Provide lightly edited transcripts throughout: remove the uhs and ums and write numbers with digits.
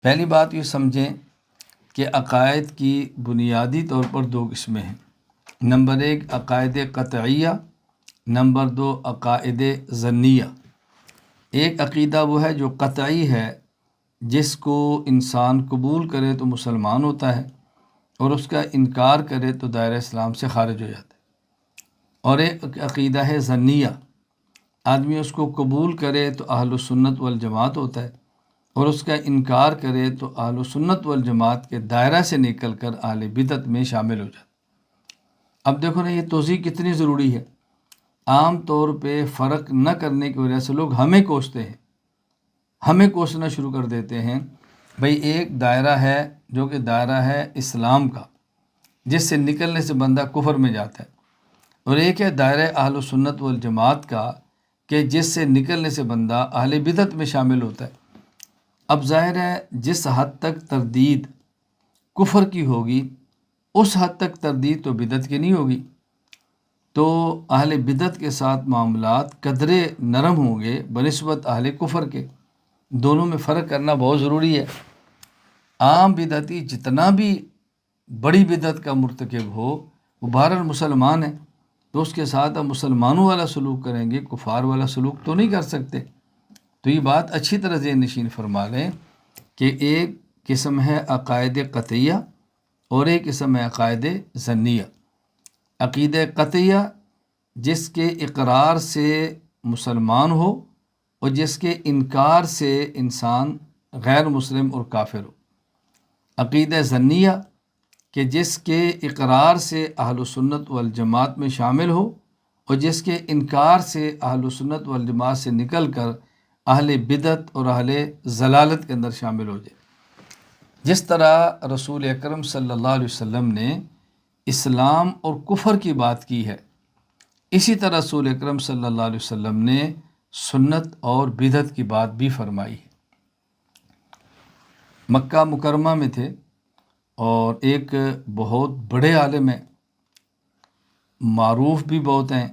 پہلی بات یہ سمجھیں کہ عقائد کی بنیادی طور پر دو قسمیں ہیں۔ نمبر ایک عقائد قطعیہ، نمبر دو عقائد ظنیہ۔ ایک عقیدہ وہ ہے جو قطعی ہے، جس کو انسان قبول کرے تو مسلمان ہوتا ہے اور اس کا انکار کرے تو دائرہ اسلام سے خارج ہو جاتا ہے۔ اور ایک عقیدہ ہے ظنیہ، آدمی اس کو قبول کرے تو اہل سنت والجماعت ہوتا ہے اور اس کا انکار کرے تو اہل سنت والجماعت کے دائرہ سے نکل کر اہل بدعت میں شامل ہو جاتا ہے۔ اب دیکھو نا، یہ توضیح کتنی ضروری ہے۔ عام طور پہ فرق نہ کرنے کی وجہ سے لوگ ہمیں کوستے ہیں، ہمیں کوسنا شروع کر دیتے ہیں۔ بھئی ایک دائرہ ہے جو کہ دائرہ ہے اسلام کا، جس سے نکلنے سے بندہ کفر میں جاتا ہے، اور ایک ہے دائرہ اہل سنت والجماعت کا کہ جس سے نکلنے سے بندہ اہل بدعت میں شامل ہوتا ہے۔ اب ظاہر ہے جس حد تک تردید کفر کی ہوگی اس حد تک تردید تو بدعت کی نہیں ہوگی، تو اہل بدعت کے ساتھ معاملات قدرے نرم ہوں گے بنسبت اہل کفر کے۔ دونوں میں فرق کرنا بہت ضروری ہے۔ عام بدعتی جتنا بھی بڑی بدعت کا مرتکب ہو وہ بہرحال مسلمان ہے، تو اس کے ساتھ ہم مسلمانوں والا سلوک کریں گے، کفار والا سلوک تو نہیں کر سکتے۔ تو یہ بات اچھی طرح ذہن نشین فرما لیں کہ ایک قسم ہے عقائد قطعیہ اور ایک قسم ہے عقائد ظنیہ۔ عقیدہ قطعیہ جس کے اقرار سے مسلمان ہو اور جس کے انکار سے انسان غیر مسلم اور کافر ہو۔ عقیدہ ظنیہ کہ جس کے اقرار سے اہل سنت والجماعت میں شامل ہو اور جس کے انکار سے اہل سنت والجماعت سے نکل کر اہل بدعت اور اہل ضلالت کے اندر شامل ہو جائے۔ جس طرح رسول اکرم صلی اللہ علیہ وسلم نے اسلام اور کفر کی بات کی ہے، اسی طرح رسول اکرم صلی اللہ علیہ وسلم نے سنت اور بدعت کی بات بھی فرمائی ہے۔ مکہ مکرمہ میں تھے اور ایک بہت بڑے عالم ہیں، معروف بھی بہت ہیں،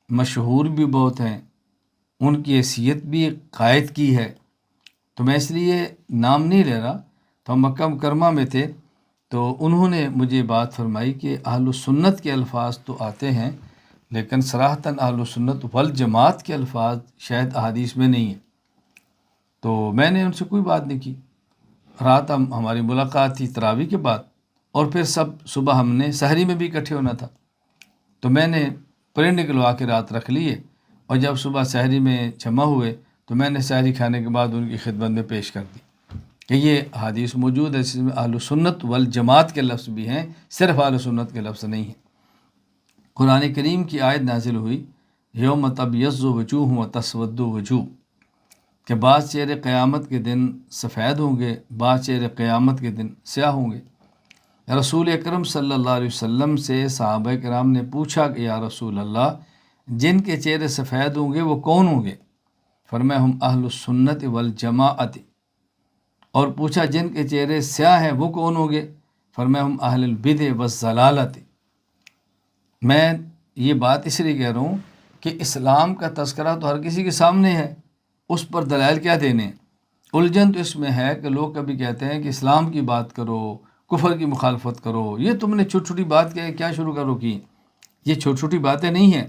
مشہور بھی بہت ہیں، ان کی حیثیت بھی قائد کی ہے، تو میں اس لیے نام نہیں لے رہا۔ تو ہم مکہ مکرمہ میں تھے تو انہوں نے مجھے بات فرمائی کہ اہل سنت کے الفاظ تو آتے ہیں لیکن صراحتاً اہل سنت والجماعت کے الفاظ شاید احادیث میں نہیں ہیں۔ تو میں نے ان سے کوئی بات نہیں کی۔ رات ہماری ملاقات تھی تراویح کے بعد، اور پھر صبح ہم نے سحری میں بھی اکٹھے ہونا تھا، تو میں نے پرے نکلوا کے رات رکھ لیے، اور جب صبح سحری میں جمع ہوئے تو میں نے سحری کھانے کے بعد ان کی خدمت میں پیش کر دی کہ یہ حدیث موجود ہے جس میں اہل سنت والجماعت کے لفظ بھی ہیں، صرف اہل سنت کے لفظ نہیں ہیں۔ قرآن کریم کی آیت نازل ہوئی یوم تبیض وجوہ و تسود وجوہ، کہ بعض چہرے قیامت کے دن سفید ہوں گے، بعض چہرے قیامت کے دن سیاہ ہوں گے۔ رسول اکرم صلی اللہ علیہ وسلم سے صحابہ کرام نے پوچھا کہ یا رسول اللہ، جن کے چہرے سفید ہوں گے وہ کون ہوں گے؟ فرمایا ہم اہل السنت والجماعت۔ اور پوچھا جن کے چہرے سیاہ ہیں وہ کون ہوں گے؟ فرمایا ہم اہل البدع والضلالت۔ میں یہ بات اس لیے کہہ رہا ہوں کہ اسلام کا تذکرہ تو ہر کسی کے سامنے ہے، اس پر دلائل کیا دینے؟ الجھن تو اس میں ہے کہ لوگ کبھی کہتے ہیں کہ اسلام کی بات کرو، کفر کی مخالفت کرو، یہ تم نے چھوٹی چھوٹی بات کیا شروع کرو کی؟ یہ چھوٹی چھوٹی باتیں نہیں ہیں۔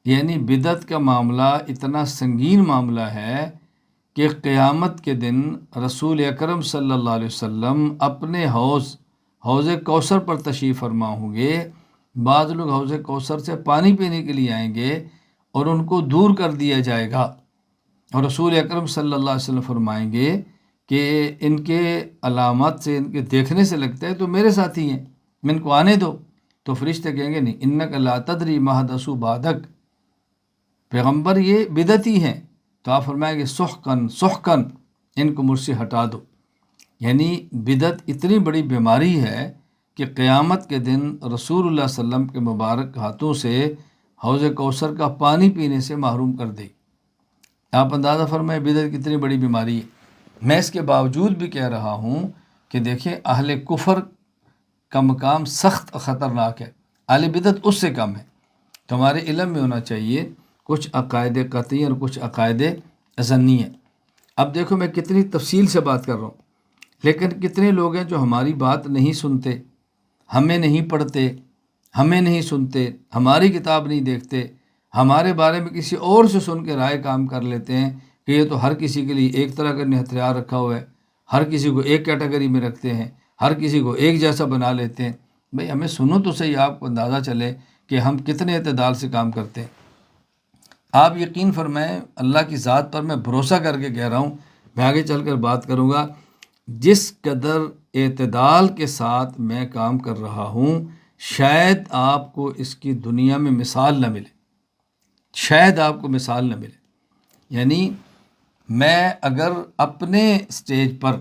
یعنی بدعت کا معاملہ اتنا سنگین معاملہ ہے کہ قیامت کے دن رسول اکرم صلی اللہ علیہ وسلم اپنے حوض کوثر پر تشریف فرما ہوں گے۔ بعض لوگ حوض کوثر سے پانی پینے کے لیے آئیں گے اور ان کو دور کر دیا جائے گا، اور رسول اکرم صلی اللہ علیہ وسلم فرمائیں گے کہ ان کے علامات سے، ان کے دیکھنے سے لگتا ہے تو میرے ساتھی ہیں، ان کو آنے دو۔ تو فرشتے کہیں گے نہیں، انک لا تدری ما حدثوا بعدک، پیغمبر یہ بدعتی ہیں۔ تو آپ فرمائیں گے سحقن سحقن، ان کو مجھ سے ہٹا دو۔ یعنی بدعت اتنی بڑی بیماری ہے کہ قیامت کے دن رسول اللہ صلی اللہ علیہ وسلم کے مبارک ہاتھوں سے حوض کوثر کا پانی پینے سے محروم کر دے۔ آپ اندازہ فرمائیں بدعت کتنی بڑی بیماری ہے۔ میں اس کے باوجود بھی کہہ رہا ہوں کہ دیکھیں اہل کفر کا مقام سخت خطرناک ہے، اہل بدعت اس سے کم ہے۔ تو ہمارے علم میں ہونا چاہیے کچھ عقائد قطعی اور کچھ عقائد ظنی ہیں۔ اب دیکھو میں کتنی تفصیل سے بات کر رہا ہوں، لیکن کتنے لوگ ہیں جو ہماری بات نہیں سنتے، ہمیں نہیں پڑھتے، ہمیں نہیں سنتے، ہماری کتاب نہیں دیکھتے، ہمارے بارے میں کسی اور سے سن کے رائے کام کر لیتے ہیں کہ یہ تو ہر کسی کے لیے ایک طرح کا ہتھیار رکھا ہوا ہے، ہر کسی کو ایک کیٹیگری میں رکھتے ہیں، ہر کسی کو ایک جیسا بنا لیتے ہیں۔ بھئی ہمیں سنو تو صحیح، آپ کو اندازہ چلے کہ ہم کتنے اعتدال سے کام کرتے ہیں۔ آپ یقین فرمائیں، اللہ کی ذات پر میں بھروسہ کر کے کہہ رہا ہوں، میں آگے چل کر بات کروں گا، جس قدر اعتدال کے ساتھ میں کام کر رہا ہوں، شاید آپ کو اس کی دنیا میں مثال نہ ملے، شاید آپ کو مثال نہ ملے۔ یعنی میں اگر اپنے سٹیج پر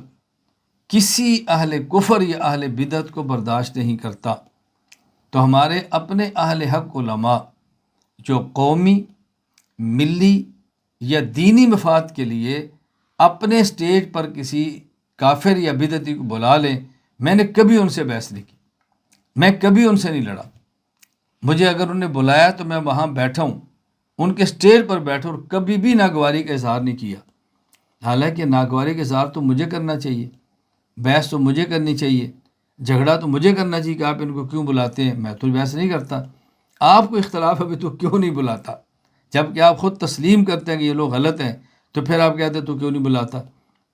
کسی اہل کفر یا اہل بدعت کو برداشت نہیں کرتا، تو ہمارے اپنے اہل حق علماء جو قومی، ملی یا دینی مفاد کے لیے اپنے سٹیج پر کسی کافر یا بدعتی کو بلا لیں، میں نے کبھی ان سے بحث نہیں کی، میں کبھی ان سے نہیں لڑا۔ مجھے اگر انہوں نے بلایا تو میں وہاں بیٹھا ہوں، ان کے سٹیج پر بیٹھا، اور کبھی بھی ناگواری کا اظہار نہیں کیا۔ حالانکہ ناگواری کا اظہار تو مجھے کرنا چاہیے، بحث تو مجھے کرنی چاہیے، جھگڑا تو مجھے کرنا چاہیے کہ آپ ان کو کیوں بلاتے ہیں۔ میں تو بحث نہیں کرتا، آپ کو اختلاف ہے تو کیوں نہیں بلاتا؟ جب کہ آپ خود تسلیم کرتے ہیں کہ یہ لوگ غلط ہیں، تو پھر آپ کہتے ہیں تو کیوں نہیں بلاتا؟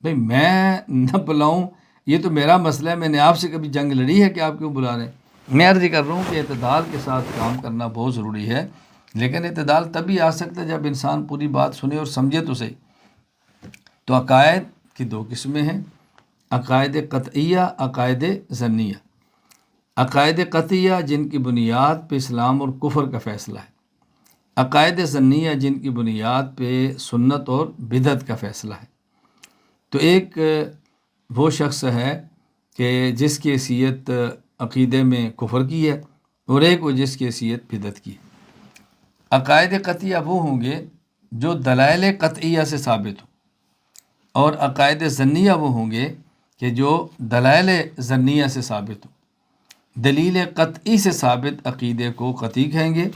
بھئی میں نہ بلاؤں یہ تو میرا مسئلہ ہے، میں نے آپ سے کبھی جنگ لڑی ہے کہ آپ کیوں بلا رہے ہیں؟ میں عرض کر رہا ہوں کہ اعتدال کے ساتھ کام کرنا بہت ضروری ہے، لیکن اعتدال تبھی آ سکتا ہے جب انسان پوری بات سنے اور سمجھے تو صحیح۔ تو عقائد کی دو قسمیں ہیں، عقائد قطعیہ، عقائد ظنیہ۔ عقائد قطعیہ جن کی بنیاد پہ اسلام اور کفر کا فیصلہ ہے، عقائد ظنیہ جن کی بنیاد پہ سنت اور بدعت کا فیصلہ ہے۔ تو ایک وہ شخص ہے کہ جس کی حیثیت عقیدے میں کفر کی ہے، اور ایک وہ جس کی حیثیت بدعت کی ہے۔ عقائد قطعیہ وہ ہوں گے جو دلائل قطعیہ سے ثابت ہوں، اور عقائد ظنیہ وہ ہوں گے کہ جو دلائل ظنیہ سے ثابت ہوں۔ دلیل قطعی سے ثابت عقیدے کو قطعی کہیں گے،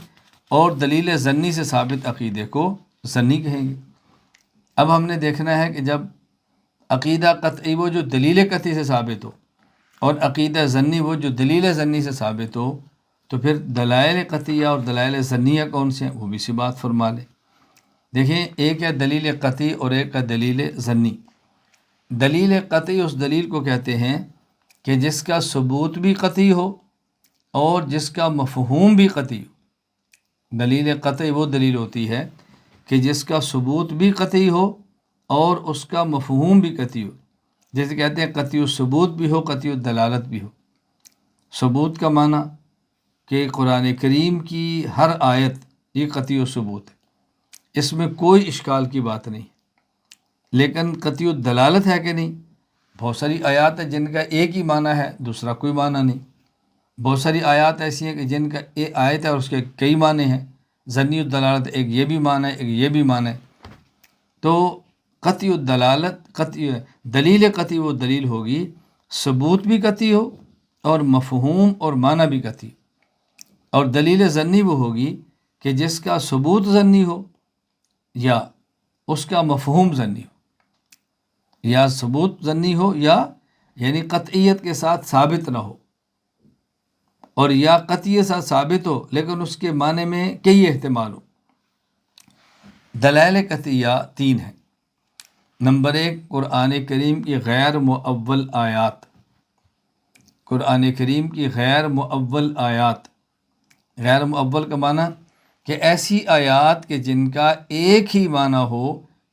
اور دلیل ظنی سے ثابت عقیدے کو ظنی کہیں گے۔ اب ہم نے دیکھنا ہے کہ جب عقیدہ قطعی وہ جو دلیل قطعی سے ثابت ہو، اور عقیدہ ظنی وہ جو دلیل ظنی سے ثابت ہو، تو پھر دلائل قطعیہ اور دلائل ظنیہ کون سے ہیں، وہ بھی سی بات فرما لیں۔ دیکھیں، ایک ہے دلیل قطعی اور ایک ہے دلیل ظنی۔ دلیل قطعی اس دلیل کو کہتے ہیں کہ جس کا ثبوت بھی قطعی ہو اور جس کا مفہوم بھی قطعی ہو۔ دلیل قطعی وہ دلیل ہوتی ہے کہ جس کا ثبوت بھی قطعی ہو اور اس کا مفہوم بھی قطعی ہو۔ جیسے کہتے ہیں قطعی الثبوت بھی ہو، قطعی الدلالت بھی ہو۔ ثبوت کا معنی کہ قرآن کریم کی ہر آیت یہ قطعی الثبوت ہے، اس میں کوئی اشکال کی بات نہیں۔ لیکن قطعی الدلالت ہے کہ نہیں؟ بہت ساری آیات ہیں جن کا ایک ہی معنی ہے، دوسرا کوئی معنی نہیں۔ بہت ساری آیات ایسی ہیں کہ جن کا ایک آیت ہے اور اس کے کئی معنی ہیں۔ ظنی الدلالت ایک یہ بھی معنی ہے، ایک یہ بھی معنی ہے۔ تو قطعی الدلالت، قطعی دلیل قطعی وہ دلیل ہوگی ثبوت بھی قطعی ہو اور مفہوم اور معنی بھی قطعی ہو۔ اور دلیل ظنی وہ ہوگی کہ جس کا ثبوت ظنی ہو یا اس کا مفہوم ظنی ہو، یا ثبوت ظنی ہو یا یعنی قطعیت کے ساتھ ثابت نہ ہو، اور یا قطعیت ساتھ ثابت ہو لیکن اس کے معنی میں کئی احتمال ہو۔ دلائل قطعیہ تین ہیں۔ نمبر ایک، قرآن کریم کی غیر مؤول آیات۔ قرآن کریم کی غیر مؤول آیات، غیر مؤول کا معنی کہ ایسی آیات کہ جن کا ایک ہی معنی ہو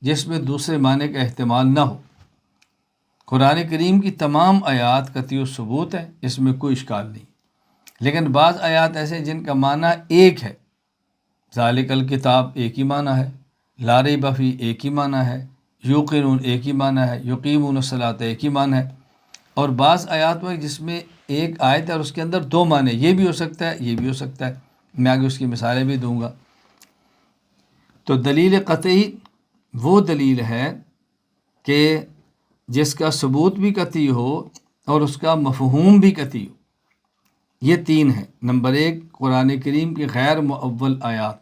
جس میں دوسرے معنی کا احتمال نہ ہو۔ قرآن کریم کی تمام آیات قطعی الثبوت ہیں، اس میں کوئی اشکال نہیں، لیکن بعض آیات ایسے جن کا معنی ایک ہے۔ ذالک الکتاب ایک ہی معنی ہے، لا ریب فیہ ایک ہی معنی ہے، یوقنون ایک ہی معنی ہے، یقیمون الصلاۃ ایک ہی معنی ہے۔ اور بعض آیات میں جس میں ایک آیت ہے اور اس کے اندر دو معنی، یہ بھی ہو سکتا ہے یہ بھی ہو سکتا ہے، میں آگے اس کی مثالیں بھی دوں گا۔ تو دلیل قطعی وہ دلیل ہے کہ جس کا ثبوت بھی قطعی ہو اور اس کا مفہوم بھی قطعی ہو۔ یہ تین ہیں۔ نمبر ایک، قرآن کریم کی غیر مؤول آیات،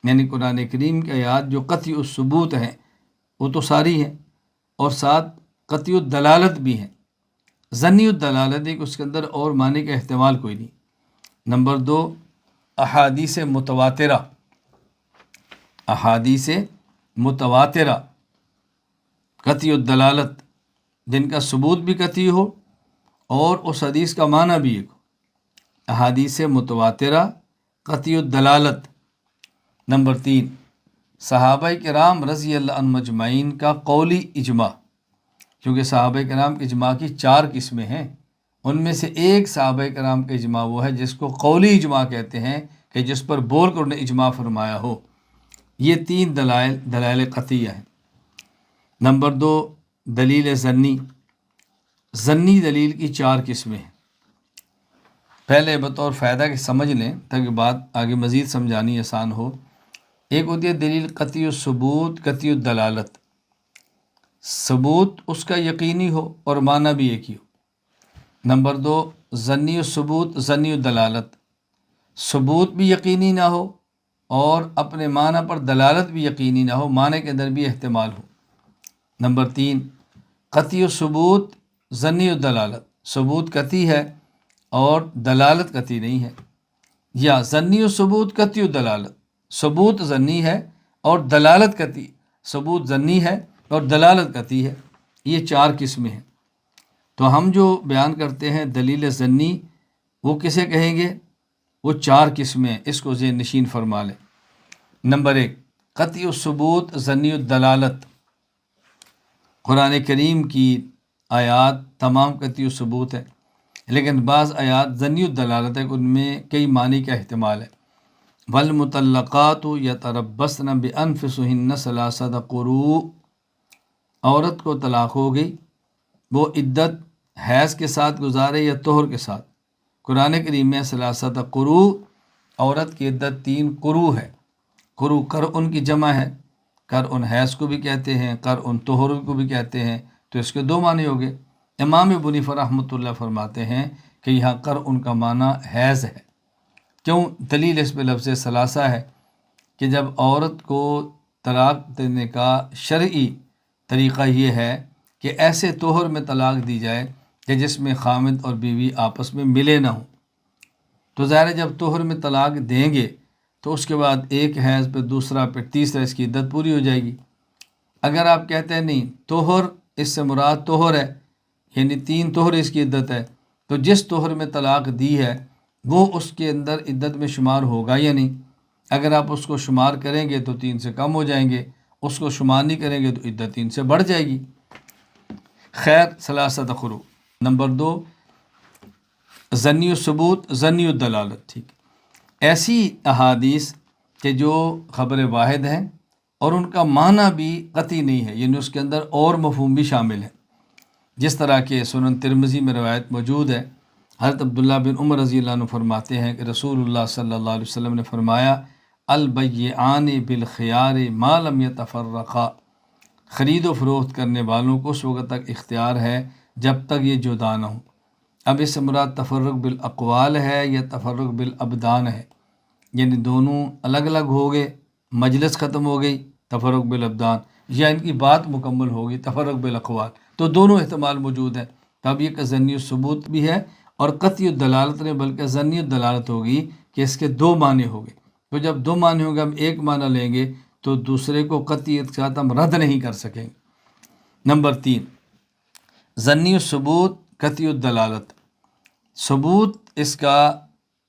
یعنی قرآن کریم کی آیات جو قطعی الثبوت ہیں، وہ تو ساری ہیں، اور ساتھ قطعی الدلالت بھی ہیں۔ ظنی الدلالت ایک، اس کے اندر اور معنی کا احتمال کوئی نہیں۔ نمبر 2، احادیث متواترہ، احادیث متواترہ قطعی الدلالت، جن کا ثبوت بھی قطعی ہو اور اس حدیث کا معنی بھی ایک ہو، احادیث متواترہ قطعی الدلالت۔ نمبر 3، صحابہ کرام رضی اللہ عنہم مجمعین کا قولی اجماع، کیونکہ صحابہ کرام کے اجماع کی 4 قسمیں ہیں، ان میں سے ایک صحابہ کرام کا اجماع وہ ہے جس کو قولی اجماع کہتے ہیں، کہ جس پر بول کر انہیں اجماع فرمایا ہو۔ یہ 3 دلائل قطعیہ ہیں۔ نمبر 2، دلیل ظنی، ظنی دلیل کی 4 قسمیں ہیں۔ پہلے بطور فائدہ کے سمجھ لیں تاکہ بات آگے مزید سمجھانی آسان ہو۔ ایک ہوتی ہے دلیل قطعی الثبوت قطعی الدلالت، ثبوت اس کا یقینی ہو اور معنی بھی ایک ہی ہو۔ نمبر 2، ظنی الثبوت ظنی الدلالت، ثبوت بھی یقینی نہ ہو اور اپنے معنی پر دلالت بھی یقینی نہ ہو، معنی کے اندر بھی احتمال ہو۔ نمبر 3، قطعی الثبوت ظنی الدلالت، ثبوت قطعی ہے اور دلالت قطعی نہیں ہے۔ یا ظنی الثبوت قطعی الدلالت، ثبوت ظنی ہے اور دلالت قطعی، ثبوت ظنی ہے اور دلالت قطعی ہے۔ یہ 4 قسمیں ہیں۔ تو ہم جو بیان کرتے ہیں دلیل ظنی، وہ کسے کہیں گے؟ وہ 4 قسمیں ہیں، اس کو ذہن نشین فرما لیں۔ نمبر 1، قطعی الثبوت ظنی الدلالت، قرآن کریم کی آیات تمام قطعی الثبوت ہے، لیکن بعض آیات ظنی الدلالت ہے، ان میں کئی معنی کا احتمال ہے۔ والمطلقات یتربصن بانفسہن ثلاثۃ قروء، عورت کو طلاق ہو گئی، وہ عدت حیض کے ساتھ گزارے یا طہر کے ساتھ۔ قرآن کریم میں ثلاثۃ قروء، عورت کی عدت 3 قروء ہے۔ قروء قرء کی جمع ہے، قرء حیض کو بھی کہتے ہیں، قرء طہر کو بھی کہتے ہیں، تو اس کے 2 معنی ہو گئے۔ امام ابو حنیفہ رحمۃ اللہ فرماتے ہیں کہ یہاں قرء کا معنی حیض ہے۔ کیوں؟ دلیل اس پہ لفظ ثلاثہ ہے کہ جب عورت کو طلاق دینے کا شرعی طریقہ یہ ہے کہ ایسے طہر میں طلاق دی جائے کہ جس میں خامد اور بیوی آپس میں ملے نہ ہوں، تو ظاہر ہے جب طہر میں طلاق دیں گے تو اس کے بعد ایک حیض پہ دوسرا پہ تیسرا اس کی عدت پوری ہو جائے گی۔ اگر آپ کہتے ہیں نہیں طہر اس سے مراد طہر ہے، یعنی 3 طہر اس کی عدت ہے، تو جس طہر میں طلاق دی ہے وہ اس کے اندر عدت میں شمار ہوگا یا نہیں؟ اگر آپ اس کو شمار کریں گے تو 3 سے کم ہو جائیں گے، اس کو شمار نہیں کریں گے تو عدت 3 سے بڑھ جائے گی۔ خیر، ثلاثۃ قروء۔ نمبر 2، ظنی الثبوت ظنی الدلالت، ٹھیک، ایسی احادیث کہ جو خبر واحد ہیں اور ان کا معنی بھی قطعی نہیں ہے، یعنی اس کے اندر اور مفہوم بھی شامل ہے، جس طرح کہ سنن ترمذی میں روایت موجود ہے، حضرت عبداللہ بن عمر رضی اللہ عنہ فرماتے ہیں کہ رسول اللہ صلی اللہ علیہ وسلم نے فرمایا البیعان بالخیار ما لم یتفرقا، خرید و فروخت کرنے والوں کو اس وقت تک اختیار ہے جب تک یہ جدا نہ ہوں۔ اب اس سے مراد تفرق بالاقوال ہے یا تفرق بالابدان ہے، یعنی دونوں الگ الگ ہو گئے، مجلس ختم ہو گئی تفرق بالابدان، یا ان کی بات مکمل ہوگی تفرق بالاقوال، تو دونوں احتمال موجود ہیں۔ تب یہ کہ ظنی الثبوت بھی ہے اور قطعی الدلالت نے بلکہ ظنی الدلالت ہوگی کہ اس کے 2 معنی ہو گئے، تو جب 2 معنی ہوں گے ہم ایک معنی لیں گے تو دوسرے کو قطعیت کے ساتھ ہم رد نہیں کر سکیں گے۔ نمبر 3، ظنی الثبوت قطعی الدلالت، ثبوت اس کا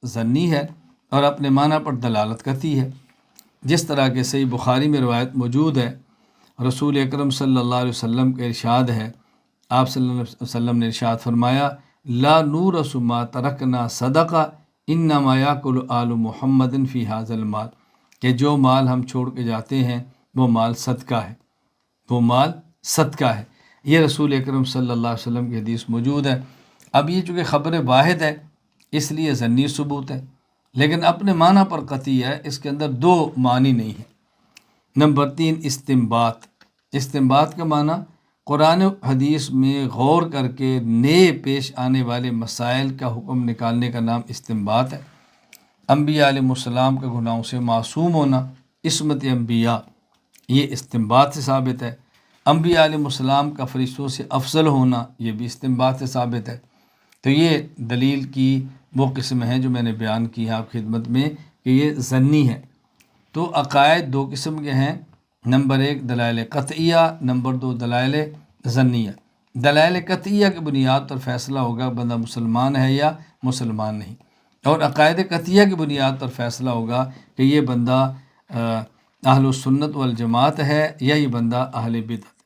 ظنی ہے اور اپنے معنی پر دلالت قطعی ہے، جس طرح کہ صحیح بخاری میں روایت موجود ہے، رسول اکرم صلی اللہ علیہ وسلم کا ارشاد ہے، آپ صلی اللہ علیہ وسلم نے ارشاد فرمایا لا نورث ما ترکنا صدقہ انما یاکل آل محمد فی ھذا المال، کہ جو مال ہم چھوڑ کے جاتے ہیں وہ مال صدقہ ہے، وہ مال صدقہ ہے۔ یہ رسول اکرم صلی اللہ علیہ وسلم کی حدیث موجود ہے۔ اب یہ چونکہ خبر واحد ہے اس لیے ظنی ثبوت ہے، لیکن اپنے معنی پر قطعی ہے، اس کے اندر 2 معنی نہیں ہیں۔ نمبر 3، استنباط، استنباط کا معنی قرآن و حدیث میں غور کر کے نئے پیش آنے والے مسائل کا حکم نکالنے کا نام استنباط ہے۔ انبیاء علیہ السلام کا گناہوں سے معصوم ہونا، عصمت انبیاء، یہ استنباط سے ثابت ہے۔ انبیاء علیہ السلام کا فرشتوں سے افضل ہونا، یہ بھی استنباط سے ثابت ہے۔ تو یہ دلیل کی وہ قسم ہے جو میں نے بیان کی ہے آپ کی خدمت میں کہ یہ ظنی ہے۔ تو عقائد دو قسم کے ہیں، نمبر ایک دلائل قطعیہ، نمبر دو دلائل ظنیہ۔ دلائل قطعیہ کی بنیاد پر فیصلہ ہوگا بندہ مسلمان ہے یا مسلمان نہیں، اور عقائد قطعیہ کی بنیاد پر فیصلہ ہوگا کہ یہ بندہ اہل السنت والجماعت ہے یا یہ بندہ اہل بدعت۔